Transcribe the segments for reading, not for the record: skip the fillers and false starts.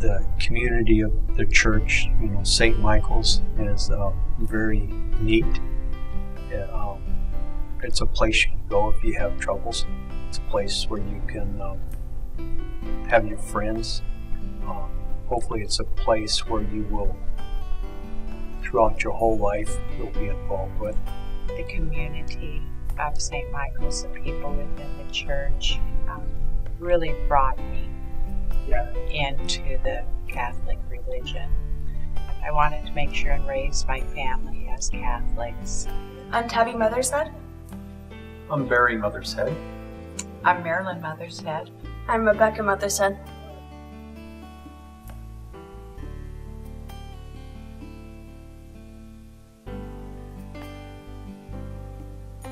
The community of the church, St. Michael's is very neat. It's a place you can go if you have troubles. It's a place where you can have your friends. Hopefully it's a place where you will, throughout your whole life, you'll be involved with. The community of St. Michael's, the people within the church, really brought me into the Catholic religion. I wanted to make sure and raise my family as Catholics. I'm Tabby Mothershead. I'm Barry Mothershead. I'm Marilyn Mothershead. I'm Rebecca Mothershead.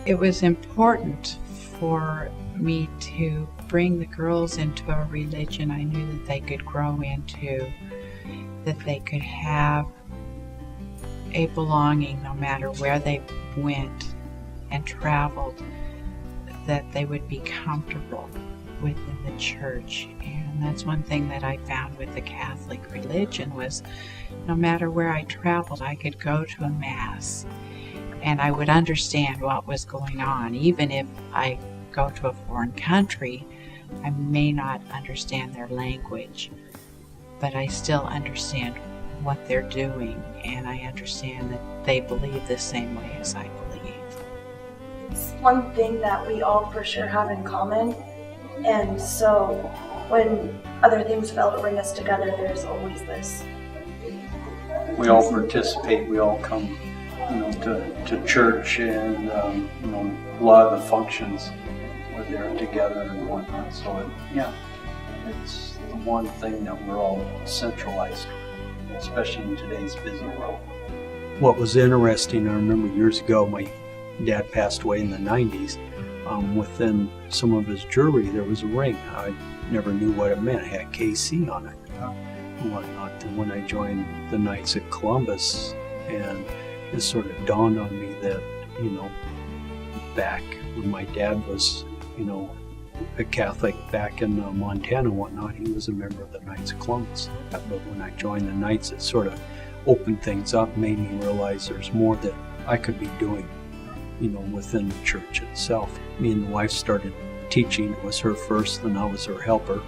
It was important for me to bring the girls into a religion I knew that they could grow into, that they could have a belonging no matter where they went and traveled, that they would be comfortable within the church. And that's one thing that I found with the Catholic religion was no matter where I traveled, I could go to a Mass and I would understand what was going on. Even if I go to a foreign country, I may not understand their language, but I still understand what they're doing, and I understand that they believe the same way as I believe. It's one thing that we all for sure have in common, and so when other things fail to bring us together, there's always this. We all participate, we all come to church, and a lot of the functions we're there together and whatnot. So it's the one thing that we're all centralized, especially in today's busy world. What was interesting, I remember years ago, my dad passed away in the 90s. Within some of his jewelry, there was a ring. I never knew what it meant. It had KC on it and whatnot. And when I joined the Knights of Columbus, and it sort of dawned on me that, back when my dad was, a Catholic back in Montana and whatnot, he was a member of the Knights of Columbus. But when I joined the Knights, it sort of opened things up, made me realize there's more that I could be doing, within the church itself. Me and the wife started teaching. It was her first, and I was her helper.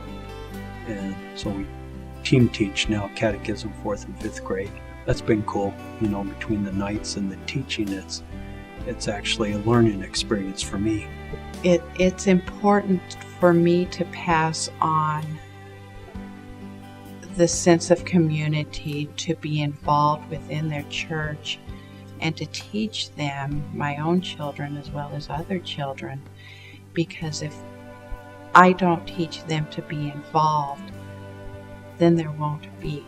And so we team teach now, catechism, 4th and 5th grade. That's been cool, between the Knights and the teaching. It's actually a learning experience for me. It's important for me to pass on the sense of community, to be involved within their church, and to teach them, my own children as well as other children, because if I don't teach them to be involved, then there won't be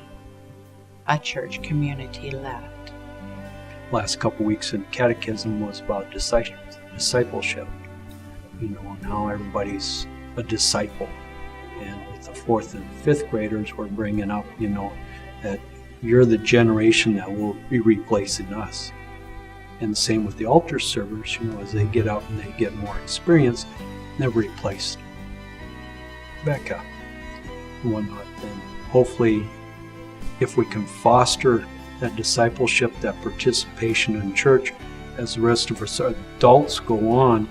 a church community left. Last couple weeks in catechism was about discipleship, and how everybody's a disciple. And with the 4th and 5th graders, we're bringing up, that you're the generation that will be replacing us. And same with the altar servers, as they get out and they get more experience, they're replaced. Becca and whatnot. And hopefully, if we can foster that discipleship, that participation in church, as the rest of us adults go on,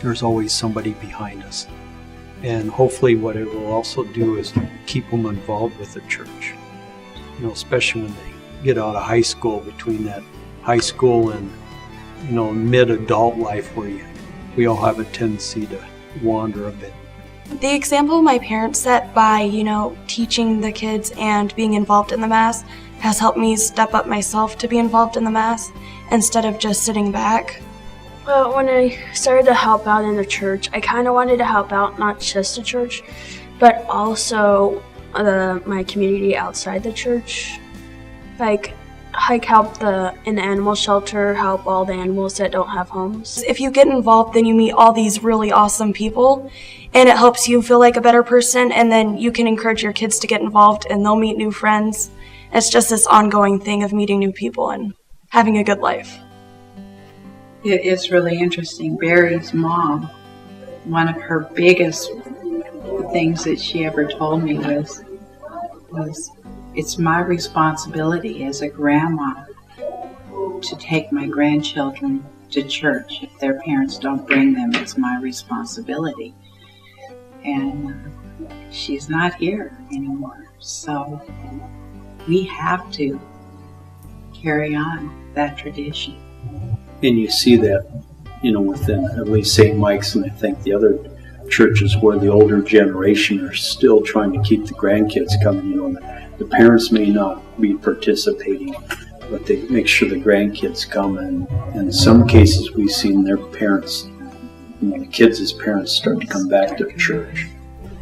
there's always somebody behind us. And hopefully what it will also do is keep them involved with the church. Especially when they get out of high school, between that high school and, mid-adult life where we all have a tendency to wander a bit. The example my parents set by, teaching the kids and being involved in the Mass has helped me step up myself to be involved in the Mass instead of just sitting back. Well, when I started to help out in the church, I kind of wanted to help out not just the church, but also my community outside the church. Like help in the animal shelter, help all the animals that don't have homes. If you get involved, then you meet all these really awesome people, and it helps you feel like a better person, and then you can encourage your kids to get involved, and they'll meet new friends. It's just this ongoing thing of meeting new people and having a good life. It is really interesting. Barry's mom, one of her biggest things that she ever told me was, was, it's my responsibility as a grandma to take my grandchildren to church. If their parents don't bring them, it's my responsibility. And she's not here anymore, so we have to carry on that tradition. And you see that, within at least St. Mike's, and I think the other churches where the older generation are still trying to keep the grandkids coming. The parents may not be participating, but they make sure the grandkids come. And in some cases, we've seen their parents, the kids' parents start to come back to the church.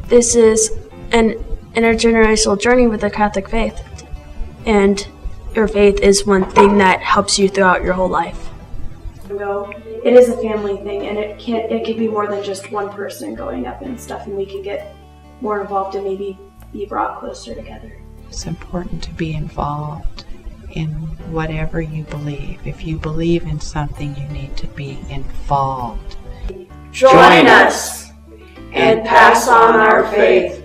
This is an intergenerational journey with the Catholic faith, and your faith is one thing that helps you throughout your whole life. It is a family thing, and it could be more than just one person going up and stuff, and we could get more involved and maybe be brought closer together. It's important to be involved in whatever you believe. If you believe in something, you need to be involved. Join us and pass on our faith.